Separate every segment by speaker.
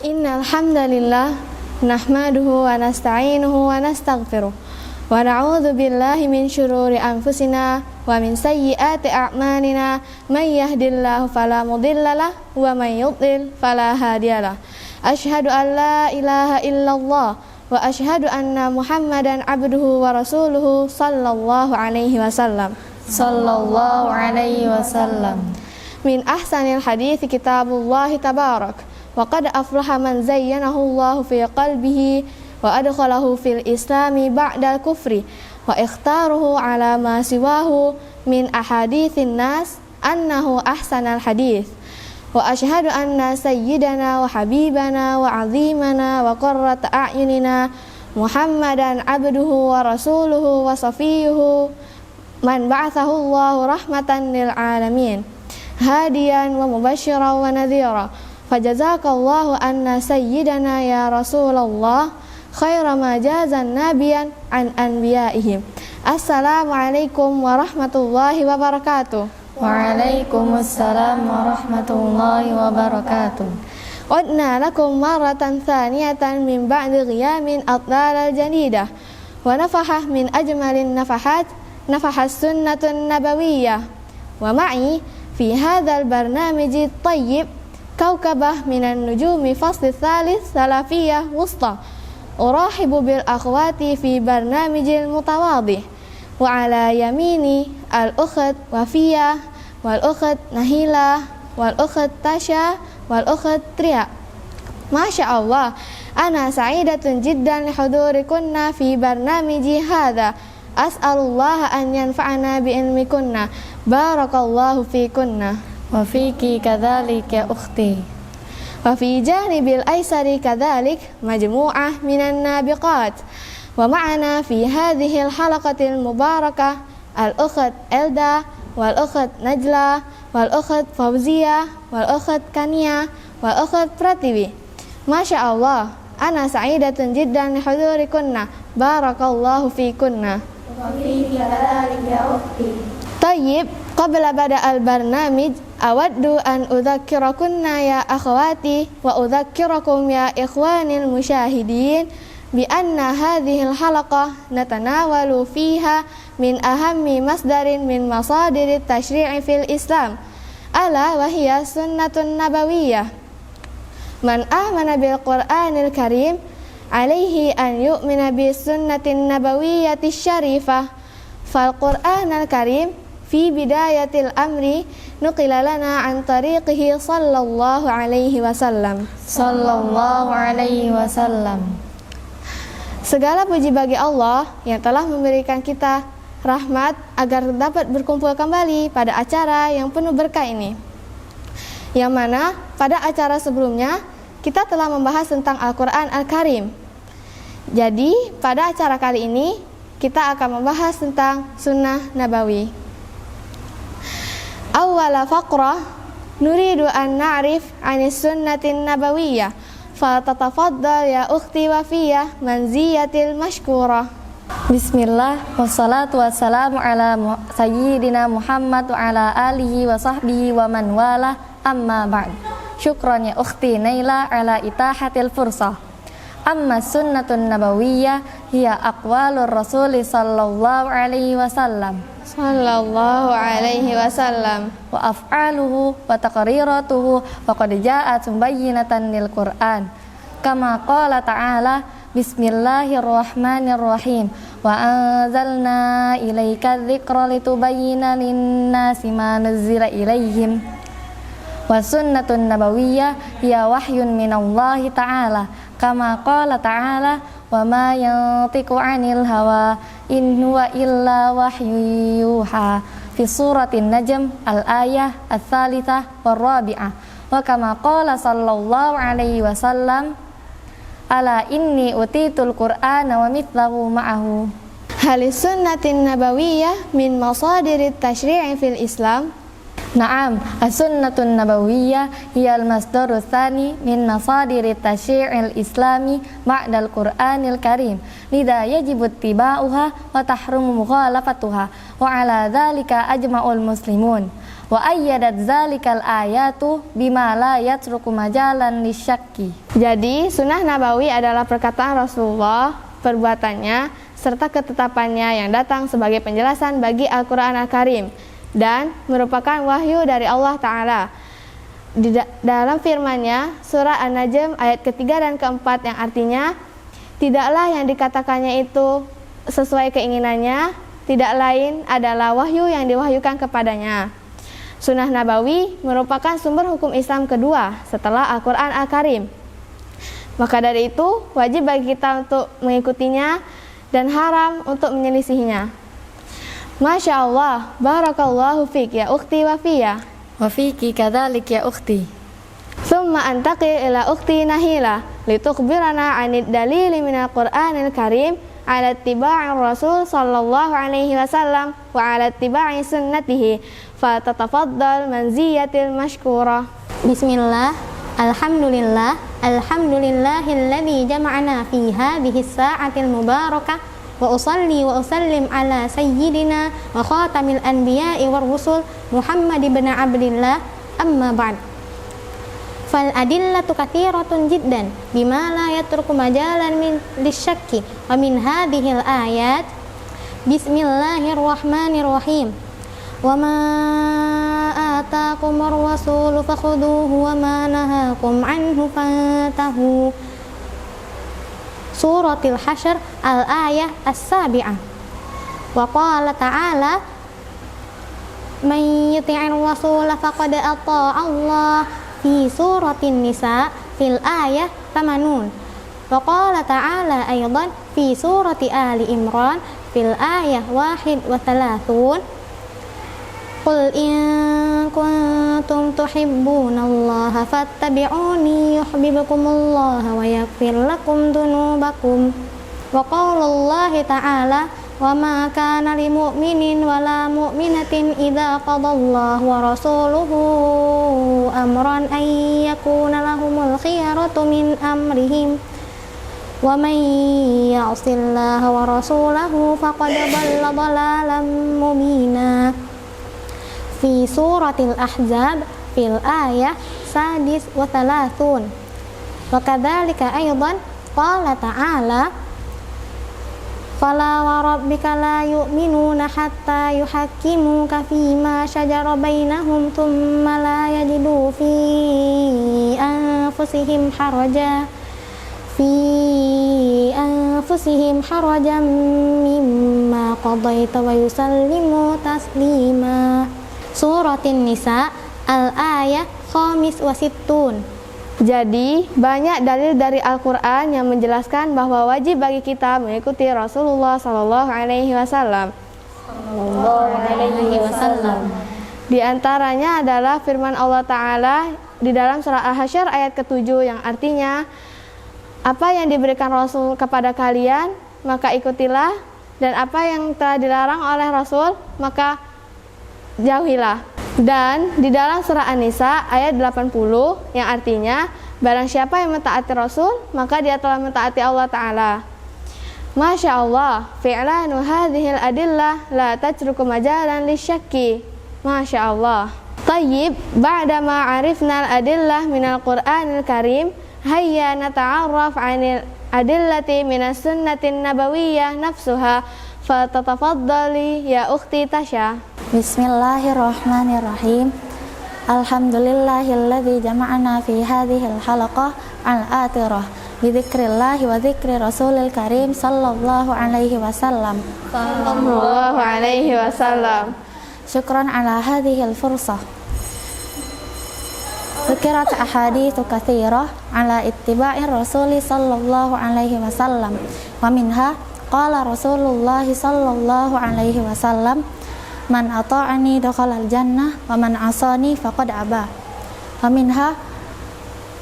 Speaker 1: Innal hamdalillah nahmaduhu wa nasta'inuhu wa nastaghfiruh wa na'udzu billahi min syururi anfusina wa min sayyiati a'malina may yahdihillahu fala mudhillalah wa may yudlil fala hadiyalah. Asyhadu an la ilaha illallah wa asyhadu anna Muhammadan abduhu wa rasuluhu sallallahu alaihi wasallam.
Speaker 2: Sallallahu alaihi wasallam.
Speaker 1: Min ahsanil hadits kitabullahi tabarak. Wa qad aflaha man zayyanahu Allahu fi qalbihi wa adkhalahu fil islami ba'dal kufri wa ikhtaruhu ala ma siwahu min ahaditsin nas annahu ahsanal hadits wa asyhadu anna sayyidana wa habibana wa azimana wa qurrata a'yunina Muhammadan abduhu wa rasuluhu wa safiyuhu man ba'athahu Allahu rahmatan lil alamin hadiyan wa mubasysyiran wa nadhira. Fajazakallahu anna sayyidana ya Rasulullah khaira ma jazan nabiyan an anbiyaihim. Assalamualaikum warahmatullahi wabarakatuh.
Speaker 2: Waalaikumsalam warahmatullahi wabarakatuh.
Speaker 1: Udna lakum maratan thaniyatan min ba'di ghiyamin atlal al-jadidah wa nafahah min ajmalin nafahat nafahas sunnatun nabawiyyah wa ma'i fi hadzal barnamiji tayyib kaukabah minan nujumi fasli thalith salafiyah wusta urahibu bil akhwati fi barnamijil mutawadih wa ala yamini al-ukht wafiyah wal ukht nahilah wal ukht tasha wal ukht triya. Masya Allah, ana sa'idatun jiddan lihudurikunna fi barnamiji hadha. As'alullah an yanfa'ana bi ilmikunna. Barakallahu fikunna.
Speaker 2: Wa fiki kadzalik ya ukhti.
Speaker 1: Wa fi janibil aysari kadzalik majmu'ah minan nabiqat. Wa ma'ana fi hadhihi al-halaqatil mubarakah al-ukht Elda wal ukht Najla wal ukht Fauziyah wal ukht Kania wal ukht Pratiwi. Masya Allah, ana sa'idatun jiddan lihudurikunna. Barakallahu fikunna.
Speaker 2: Wa fiki kadzalik ya ukhti.
Speaker 1: Tayyib, qabla bada al-barnamij awaddu an udzakkirakunna ya akhwati wa udzakkirakum ya ikhwanil musyahidin bi anna hadhihi al-halaqah natanawalu fiha min ahammi masdarin min masadir at-tasyri' fil Islam ala wa hiya sunnatun nabawiyyah. Man amana bil Qur'anil Karim alaihi an yu'mina bi sunnatin nabawiyyati syarifah fal Qur'anal Karim fi bidayatil amri nuqila lana an tariqihi sallallahu alaihi wasallam.
Speaker 2: Sallallahu alaihi wasallam.
Speaker 1: Segala puji bagi Allah yang telah memberikan kita rahmat agar dapat berkumpul kembali pada acara yang penuh berkah ini. Yang mana pada acara sebelumnya kita telah membahas tentang Al-Quran Al-Karim. Jadi pada acara kali ini kita akan membahas tentang sunnah nabawi. Awwala faqrah nuridu an na'rif 'anis sunnatin nabawiyyah fa tatafaddal ya ukhti wafiyah manziyatil mashkurah.
Speaker 2: Bismillah wassalatu wassalamu ala sayyidina Muhammad wa ala alihi wa sahbihi wa man wala amma ba'd. Syukran ya ukhti Naila ala itahatil fursah. Amma sunnatun nabawiyyah hiya aqwalur rasul sallallahu alaihi wasallam wa af'aluhu wa taqriratuhu wa qad ja'at mubayyinatan lil Qur'an kama qala ta'ala bismillahirrahmanirrahim wa anzalna ilaika dzikra litubayyana lin-nasi ma nuzzila ilaihim wa sunnatun nabawiyyah hiya wahyun minallahi ta'ala kama qala ta'ala wa ma yantiqu 'anil hawa in huwa illa wahyu yuha fi suratin najm al-ayah ats-tsalitsah war-rabi'ah wa kama qala sallallahu alaihi wasallam ala inni utitul qur'ana wa mithlahu ma'ahu.
Speaker 1: Halis sunnatin nabawiyyah min masadirit tasyri' fil Islam.
Speaker 2: Naam, as-sunnatun nabawiyyah hiya al-masdaru tsani min masadirit tasyri'il islami ba'dal Qur'anil Karim. Lidha yajibu ittiba'uha wa tahrumu mukhalafatuha wa ala dzalika ajma'ul muslimun. wa ayyadat zalikal ayatu bima la yatruku majalan lisyakki.
Speaker 1: Jadi sunnah nabawi adalah perkataan Rasulullah, perbuatannya, serta ketetapannya yang datang sebagai penjelasan bagi Al-Quran Al-Karim dan merupakan wahyu dari Allah Ta'ala. Dalam firman-Nya surah An-Najm ayat ketiga dan keempat yang artinya, tidaklah yang dikatakannya itu sesuai keinginannya, tidak lain adalah wahyu yang diwahyukan kepadanya. Sunnah Nabawi merupakan sumber hukum Islam kedua setelah Al-Quran Al-Karim. Maka dari itu wajib bagi kita untuk mengikutinya dan haram untuk menyelisihinya. Masya Allah, barakallahu fiik ya ukhti wa fiyya.
Speaker 2: Wa fiki kadzalik ya ukhti.
Speaker 1: Summa antaqil ila ukhti Nahila litukhbirana 'anid dalili minal Qur'anil Karim ala ittiba'i Rasul sallallahu alaihi wasallam wa ala ittiba'i sunnatihi. Fatatafaddal manziyatil mashkurah.
Speaker 3: Bismillah, alhamdulillah, alhamdulillahilladzi jama'ana fi hadhihi as-sa'atil mubarakah wa usalli wa usallim ala sayyidina wa khatamil anbiya'i war rusul Muhammad ibn Abdillah, amma ba'd. Fal adillatu katsiratun jiddan bima la yatruku majalan min lisyakki wa min hadhil ayat. Bismillahirrahmanirrahim. Wa ma ataakumur rasulu fakhuduhu wa ma nahakum anhu fantahu. Suratul Hasyr al-ayah as-sabi'ah. Wa qala ta'ala man yuti'ir rasula faqad ata'a Allah fi suratin nisa fil ayah 80. Wa qala ta'ala aydan fi surati Ali Imran fil ayah 31. Qul in kuntum tuhibbunallaha fattabi'uni yuhibbukumullah wa yaghfir lakum dunubakum. Wa qala Allah ta'ala wa ma kana lil mu'minin wa la mu'minatin idza qadallahu wa rasuluhu amran ay yakuna lahumul khiyaratu min amrihim wa man ya'sillaha wa rasulahu faqad dhalla dhalalan mubina. Fi suratil Ahzab fil ayah sadis wa thalathun. Wa kadzalika aydan qala ta'ala fala wa rabbika la yu'minuna hatta yuhakkimuka fima shajara bainahum thumma la yajidu fi anfusihim harajan mimma qadaita wa yusallimu taslima. Suratin Nisa al-ayah khamis wa sittun.
Speaker 1: Jadi, banyak dalil dari Al-Quran yang menjelaskan bahwa wajib bagi kita mengikuti Rasulullah Sallallahu Alaihi Wasallam. Di antaranya adalah firman Allah Ta'ala di dalam surah Al-Hasyr ayat ke-7 yang artinya, apa yang diberikan Rasul kepada kalian, maka ikutilah, dan apa yang telah dilarang oleh Rasul, maka jauhilah. Dan di dalam surah An-Nisa ayat 80 yang artinya, barang siapa yang mentaati Rasul, maka dia telah mentaati Allah Ta'ala. Masya Allah, fi'lanu hadhil adillah la tajruku majalan lisyakki. Masya Allah. Tayyib, ba'da ma'arifna al-adillah minal Qur'anil Karim, hayya nata'arraf 'anil adillati minas sunnatin nabawiyyah nafsuha. Fatatafaddali ya ukhti Tasya.
Speaker 3: Bismillahirrahmanirrahim. Alhamdulillahilladzi jama'ana fi hadhil halaqah al-atirah bi dzikrillahi wa dzikri rasulil karim sallallahu alaihi wasallam.
Speaker 1: Sallallahu alaihi wasallam.
Speaker 3: Syukran ala hadhil fursah. Dzikirat ahaditsu katsirah ala ittiba'ir rasuli sallallahu alaihi wasallam. Wa minha qala Rasulullah sallallahu alaihi wasallam, man ata'ani dakhalal jannah wa man asani faqad aba. Wa minha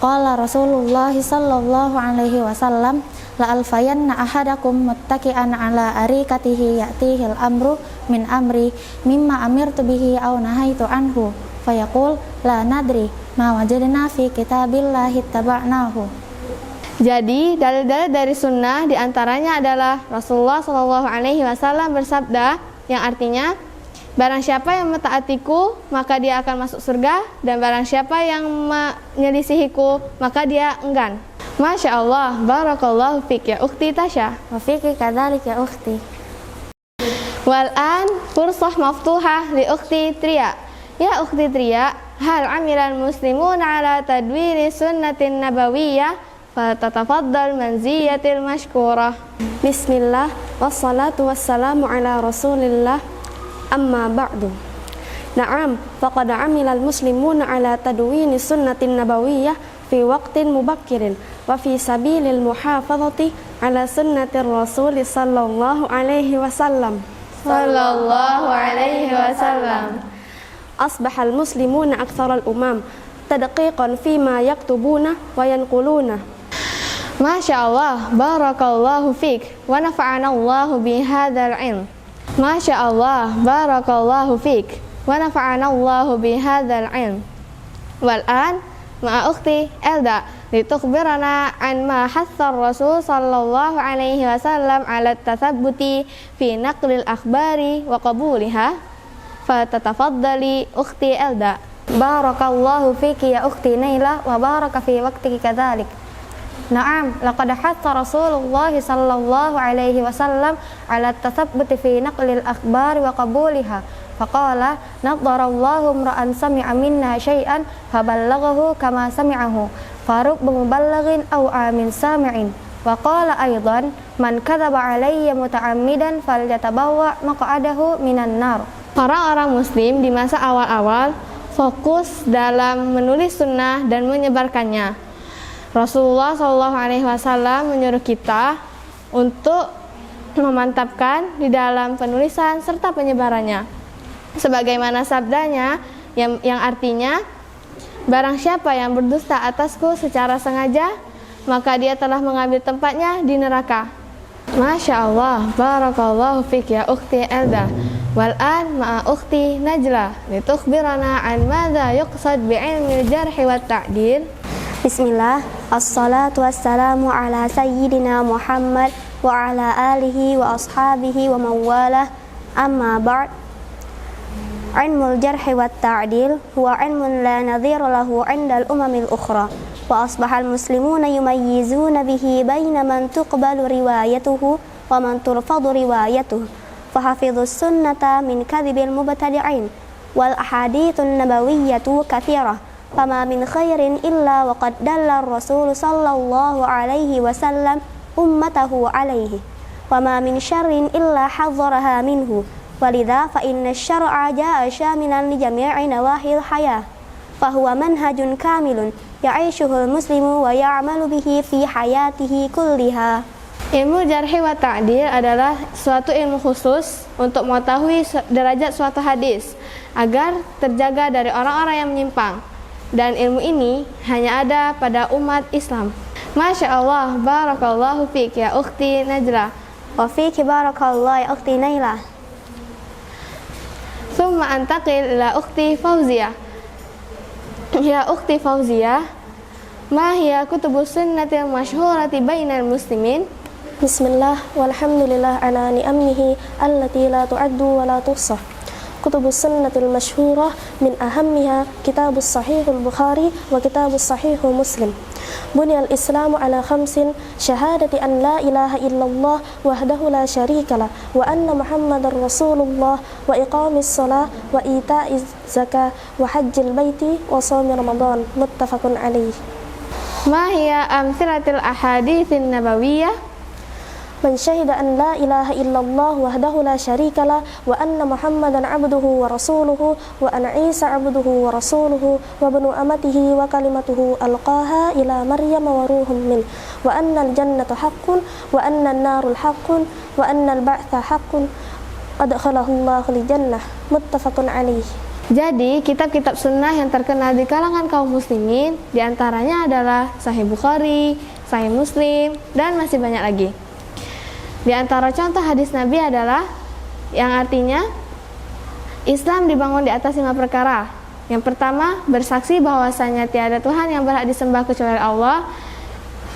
Speaker 3: qala Rasulullah sallallahu alaihi wasallam, la alfayanna ahadakum muttaki'an ala arikatihi ya'tihil amru min amri mimma amirtu bihi aw nahaitu anhu fayaqul la nadri ma wajadna fi kitabillahi taba'nahu.
Speaker 1: Jadi, dalil-dalil dari sunnah diantaranya adalah Rasulullah SAW bersabda yang artinya, Barang siapa yang mentaatiku, maka dia akan masuk surga, dan barang siapa yang menyelisihiku, maka dia enggan. Masya Allah, barakallahu fik ya ukhti Tasya.
Speaker 3: Wa fiki kadzalik ya ukhti.
Speaker 1: Wal'an fursah maftuhah li ukhti Tria. Ya ukhti Tria, hal amilal muslimun ala tadwini sunnatin nabawiyyah fatatafaddal manziyatil mashkurah.
Speaker 4: Bismillah, wassalatu wassalamu ala rasulillah, amma ba'du. Na'am, faqad amilal muslimuna ala tadwini sunnatin nabawiyyah fi waqtin mubakkirin wa fi sabilil muhafazati ala sunnatir rasul sallallahu alaihi wasallam.
Speaker 1: Sallallahu alaihi wasallam.
Speaker 4: Asbahal muslimuna aktsaral umam tadqiqan fima yaktubuna wa yanquluna.
Speaker 1: Masya Allah, barakallahu fik wa nafa'ana Allahu bihadzal ilm. Masya Allah, barakallahu fik wa nafa'ana Allahu bihadzal ilm. Wal'an ma'a ukhti Elda litukhbirana an ma hassar Rasul sallallahu alaihi wasallam ala tathabbuti fi naqlil akhbari wa qabuliha. Fatatafaddali ukhti Elda.
Speaker 3: Barakallahu fiki ya ukhti Naila wa baraka fi waqtiki kadzalik. Na'am, laqad hatta Rasulullah sallallahu alaihi wasallam ala tathabbuti fi naqlil akhbari wa qabuliha. Faqala nadharallahu imra'an sami'a minna syai'an faballaghahu kama sami'ahu farub muballighin aw amin sami'in. Wa qala aidan man kadzaba alayya muta'ammidan falyatabawwa maq'adahu minan nar.
Speaker 1: Orang-orang muslim di masa awal-awal fokus dalam menulis sunnah dan menyebarkannya. Rasulullah SAW menyuruh kita untuk memantapkan di dalam penulisan serta penyebarannya. Sebagaimana sabdanya yang artinya, barang siapa yang berdusta atasku secara sengaja, maka dia telah mengambil tempatnya di neraka. Masya Allah, barakallahu fik ya ukhti Elda. Wal'an ma'a ukhti Najla litukhbirana an madza yuqsad bi'ilmil jarhi wat ta'dil.
Speaker 4: Bismillah, assalatu wassalamu ala sayyidina Muhammad wa ala alihi wa ashabihi wa mawalah, amma ba'd. Ilmul jarhi wat ta'dil huwa ilmun la nadhira lahu 'inda al-umamil ukhra wa asbahal muslimuna yumayyizuna bihi baina man tuqbalu riwayatuhu wa man turfadu riwayatuhu fahafidhus sunnata min kadhibil mubtadi'in wal ahadithun nabawiyyatu katsirah fama min khairin illa waqad dalla ar-rasul sallallahu alaihi wasallam ummatahu alaihi wama min syarrin illa hadzaraha minhu walidha fa inna asy-syar'a jaa'a syamilan li jami'i nawahil hayah fahuwa manhajun kamilun ya'ishuhul muslimu wa ya'malu bihi fi hayatihi kulliha.
Speaker 1: Ilmu jarhi wa ta'dil adalah suatu ilmu khusus untuk mengetahui derajat suatu hadis agar terjaga dari orang-orang yang menyimpang, dan ilmu ini hanya ada pada umat Islam. Masya Allah, barakallahu fik ya ukhti Najla.
Speaker 4: Wa fiki barakallahu ya ukhti Naila.
Speaker 1: Thumma antaqil ila ukhti Fauziyah. Ya ukhti Fauziyah, ma hiya kutubus sunnatil masyhurati bainal muslimin?
Speaker 5: Bismillah, walhamdulillah ala ni'amihi allati la tu'addu wa la tuhsah. Kutubus sunnatil masyhurah min ahammiha kitabus sahihul Bukhari wa kitabus sahihul Muslim. Bunyal islamu ala khamsin, syahadati an la ilaha illallah wahdahu la syarikalah wa anna muhammadar rasulullah wa iqamis shalah wa ita'iz zakah wa hajjil baiti wa shaumi ramadan. Muttafaqun alaih.
Speaker 1: Ma hiya amsilatil ahaditsin nabawiyyah?
Speaker 5: Man syahida an la ilaha illallah wahdahu la syarikalah wa anna muhammadan abduhu wa rasuluhu wa anna isa abduhu wa rasuluhu wa ibnu amatihi wa kalimatuhu alqaha ila maryam wa ruhun min wa anna al-jannata haqqun wa anna an-narul haqqun wa anna al-ba'tha haqqun adkhalahu Allahu al-jannah. Muttafaqun alaih.
Speaker 1: Jadi, kitab-kitab sunnah yang terkenal di kalangan kaum muslimin diantaranya adalah Sahih Bukhari, Sahih Muslim, dan masih banyak lagi. Di antara contoh hadis Nabi adalah yang artinya Islam dibangun di atas 5 perkara. Yang pertama, bersaksi bahwasanya tiada Tuhan yang berhak disembah kecuali Allah,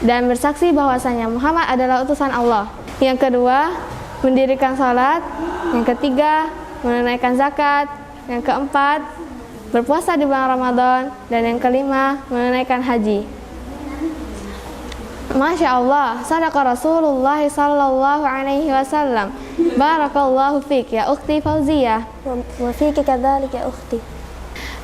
Speaker 1: dan bersaksi bahwasanya Muhammad adalah utusan Allah. Yang kedua, mendirikan salat. Yang ketiga, menunaikan zakat. Yang keempat, berpuasa di bulan Ramadan. Dan yang kelima, menunaikan haji. Masya Allah, sadaqa Rasulullah sallallahu alaihi wasallam. Barakallahu fik ya ukhti Fauziyah.
Speaker 5: Wa fiki kadzalik ya ukhti.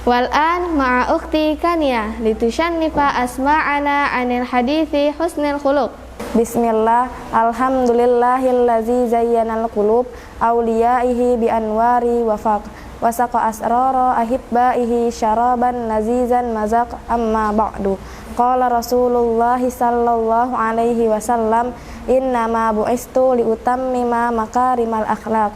Speaker 1: Wal'an ma'a ukhti Kania litushannifa asma'ana 'anil hadithi husnul khuluq.
Speaker 2: Bismillah, alhamdulillahillazi zayyanal qulub awliyaihi bi anwari wafaq wasaqa asrara ahibbaihi syaraban lazizan mazaq amma ba'du. Qala Rasulullah sallallahu alaihi wasallam, innama bu'istu liutammima makarimal akhlaq.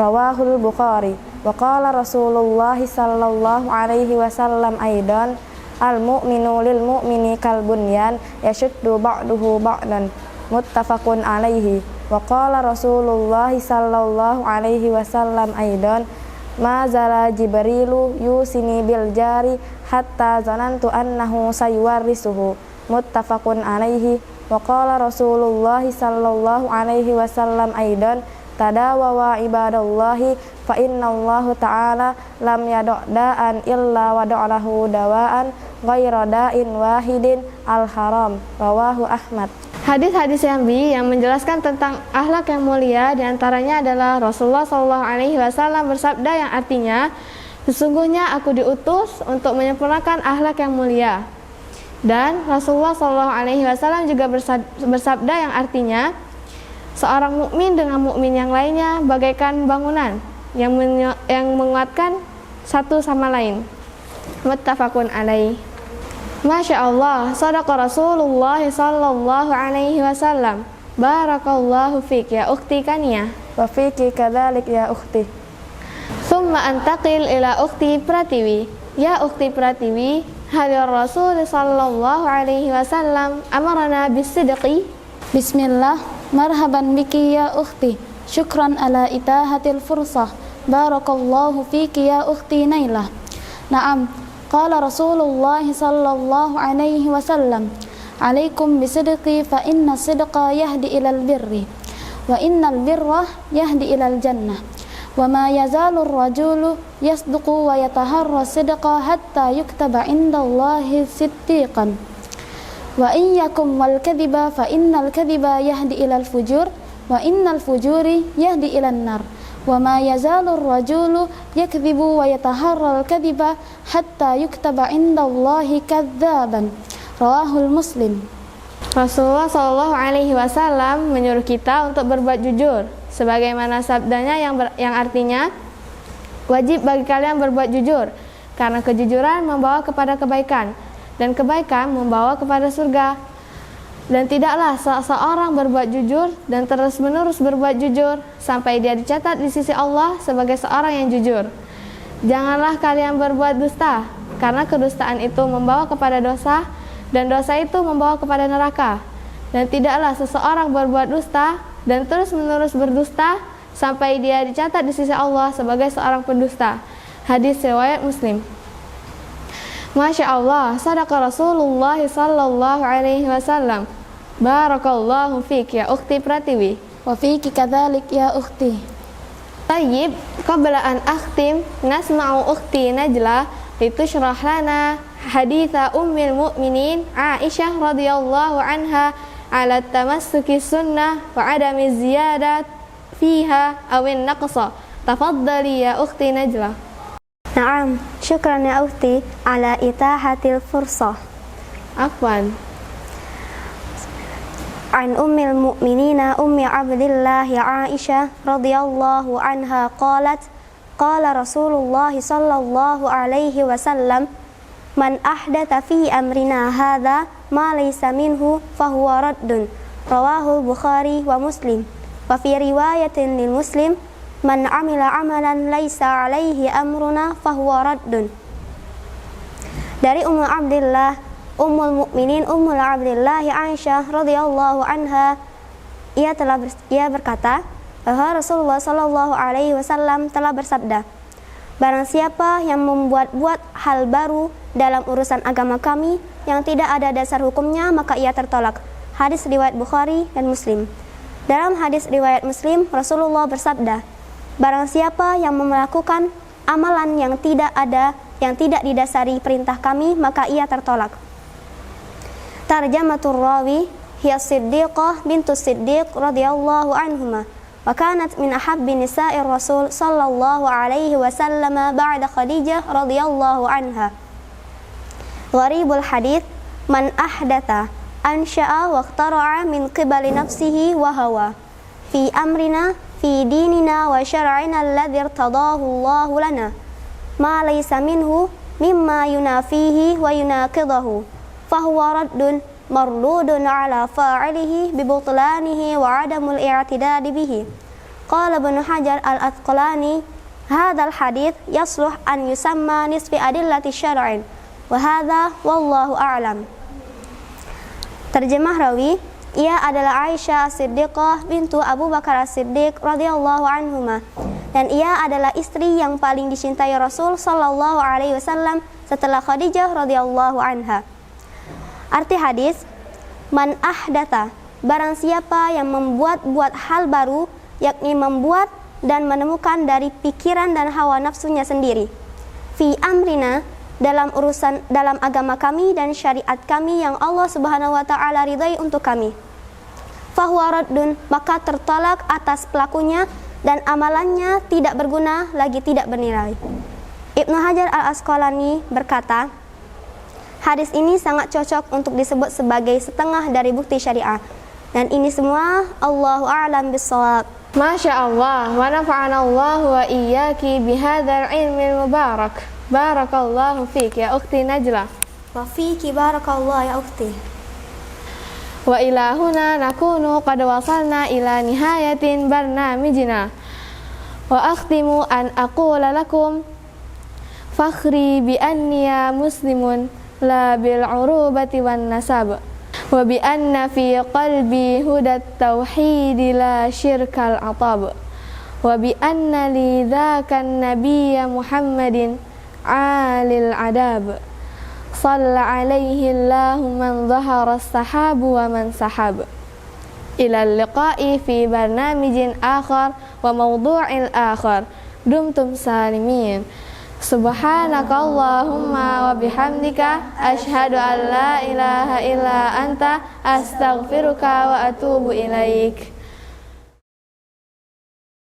Speaker 2: Rawahul Bukhari. Wa qala Rasulullah sallallahu alaihi wasallam aidan, al-mu'minu lil mu'mini kal bunyan yashuddu ba'duhu ba'dan. Muttafaqun alaihi. Wa qala Rasulullah sallallahu alaihi wasallam aidan, ma zala Jibrilu yusini bil jari hatta zanantu annahu sayuwarrisuhu. Muttafaqun alaihi. Wa qala Rasulullah sallallahu alaihi wasallam aidan, tadawawa ibadallahi fa innallahu ta'ala lam yada'da'an illa wada'lahu dawa'an ghaira da'in wahidin al-haram. Rawahu Ahmad.
Speaker 1: Hadis-hadis yang menjelaskan tentang akhlak yang mulia diantaranya adalah Rasulullah sallallahu alaihi wasallam bersabda yang artinya, sesungguhnya aku diutus untuk menyempurnakan akhlak yang mulia. Dan Rasulullah sallallahu alaihi wasallam juga bersabda yang artinya, seorang mukmin dengan mukmin yang lainnya bagaikan bangunan yang menguatkan satu sama lain. Muttafaqun alaih. Masya Allah, sadaqa Rasulullah sallallahu alaihi wasallam. Barakallahu fik ya ukhti Kania.
Speaker 2: Wa fiki kadzalik ya ukhti.
Speaker 1: Thumma antaqil ila ukhti Pratiwi. Ya ukhti Pratiwi, hadir Rasul sallallahu alaihi wasallam amarana bis-sidqi.
Speaker 3: Bismillah, marhaban biki ya ukhti. Syukran ala itahatil fursah. Barakallahu fiki ya ukhti Nailah. Naam, qala Rasulullah sallallahu alaihi wasallam, alaikum bisidqi fa inna sidqa yahdi ilal birri wa innal birra yahdi ilal jannah wa ma yazalu ar-rajulu yasduqu wa yataharra sidqa hatta yuktaba indallahi siddiqan wa iyyakum wal kadhiba fa innal kadhiba yahdi ilal fujur wa innal fujuri yahdi ilan nar wa ma yazalu ar-rajulu yakdhibu wa yataharra al-kadhiba hatta yuktaba indallahi kadzaban. Rawahul Muslim.
Speaker 1: Rasulullah sallallahu alaihi wasallam menyuruh kita untuk berbuat jujur, sebagaimana sabdanya yang artinya, wajib bagi kalian berbuat jujur, karena kejujuran membawa kepada kebaikan, dan kebaikan membawa kepada surga. Dan tidaklah seseorang berbuat jujur dan terus-menerus berbuat jujur sampai dia dicatat di sisi Allah sebagai seorang yang jujur. Janganlah kalian berbuat dusta, karena kedustaan itu membawa kepada dosa, dan dosa itu membawa kepada neraka. Dan tidaklah seseorang berbuat dusta dan terus-menerus berdusta sampai dia dicatat di sisi Allah sebagai seorang pendusta. Hadis riwayat Muslim. Masya Allah, sadaqa Rasulullah sallallahu alaihi wasallam. Barakallahu fik ya ukhti Pratiwi.
Speaker 3: Wa fiki kadzalik ya ukhti.
Speaker 1: Tayyib, qabla an akhtim nasma'u ukhti Najla litushrah lana haditha ummil mu'minin Aisyah radhiyallahu anha ala tamassuki sunnah wa adami ziyadat fiha awin naqsa. Tafaddali ya ukhti Najla.
Speaker 4: Naam, syukran ya ukhti ala itahatil fursah.
Speaker 1: Afwan.
Speaker 4: An ummil mu'minina ummi Abdillah ya Aisyah radhiyallahu anha qalat, qala Rasulullah sallallahu alaihi wasallam, man ahdatha fi amrina hadha ma laysa minhu fahuwa raddun. Rawahul Bukhari wa Muslim. Wa fi riwayatin lil Muslim, man amila amalan laysa alaihi amruna fahuwa raddun. Dari Ummu Abdillah, Ummul Mukminin Ummul Abdillah Aisyah radhiyallahu anha, ia berkata bahwa Rasulullah sallallahu alaihi wasallam telah bersabda, barang siapa yang membuat-buat hal baru dalam urusan agama kami yang tidak ada dasar hukumnya, maka ia tertolak. Hadis riwayat Bukhari dan Muslim. Dalam hadis riwayat Muslim, Rasulullah bersabda, Barang siapa yang melakukan amalan yang tidak didasari perintah kami, maka ia tertolak. Tarjamatul rawi hiya Siddiqah bintu Siddiq radhiyallahu anhuma wa kanat min ahabbi nisa'ir Rasul sallallahu alaihi wasallam ba'da Khadijah radhiyallahu anha. Gharibul hadits man ahdatha ansha'a wa ikhtara'a min qibali nafsihi wa hawa fi amrina fi dinina wa syar'ina alladhi irtadahu Allah lana ma laysa minhu mimma yunafihi wa yunaqidahu fahuwa raddun mardudun ala fa'ilihi bi butlanihi wa adamul i'tidad bihi. Qala Ibnu Hajar al-Asqalani hadzal hadits yasluh an yusamma nisfi adillati syar'in wa hadza wallahu a'lam. Terjemah rawi, ia adalah Aisyah As-Siddiqah bintu Abu Bakar As-Siddiq radhiyallahu anhuma, dan ia adalah istri yang paling dicintai Rasul sallallahu alaihi wasallam setelah Khadijah radhiyallahu anha. Arti hadis, man ahdatha, barang siapa yang membuat hal baru, yakni membuat dan menemukan dari pikiran dan hawa nafsunya sendiri. Fi amrina, dalam agama kami dan syariat kami yang Allah Subhanahu wa taala ridai untuk kami. Fahuwa raddun, maka tertolak atas pelakunya dan amalannya tidak berguna lagi tidak bernilai. Ibnu Hajar al-Asqalani berkata, hadis ini sangat cocok untuk disebut sebagai setengah dari bukti syariah. Dan ini semua Allahu a'lam bissawab.
Speaker 1: Masya Allah, wa nafa'ana Allah wa iyyaki bihadzal ilmil mubarak. Barakallahu fik ya ukhti Najla.
Speaker 4: Wa fiki barakallah ya ukhti.
Speaker 1: Wa ila huna nakunu qad wasalna ila nihayatin barnamijina. Wa akhtimu an aqula lakum fakhri bi anniya muslimun la bil urubati wan nasab. Wa bi anna fi qalbi hudat tauhid la syirkal atab. Wa bi anna li dzakan nabiyya Muhammadin alil adab. Shalla alaihi Allahu man dhahara as-sahab wa man sahab. Ila liqa'i fi barnamijin akhar wa mawdu'in akhar. Dumtum salimin. Subhanakallahumma wa bihamdika asyhadu an la ilaha illa anta astaghfiruka wa atubu ilaik.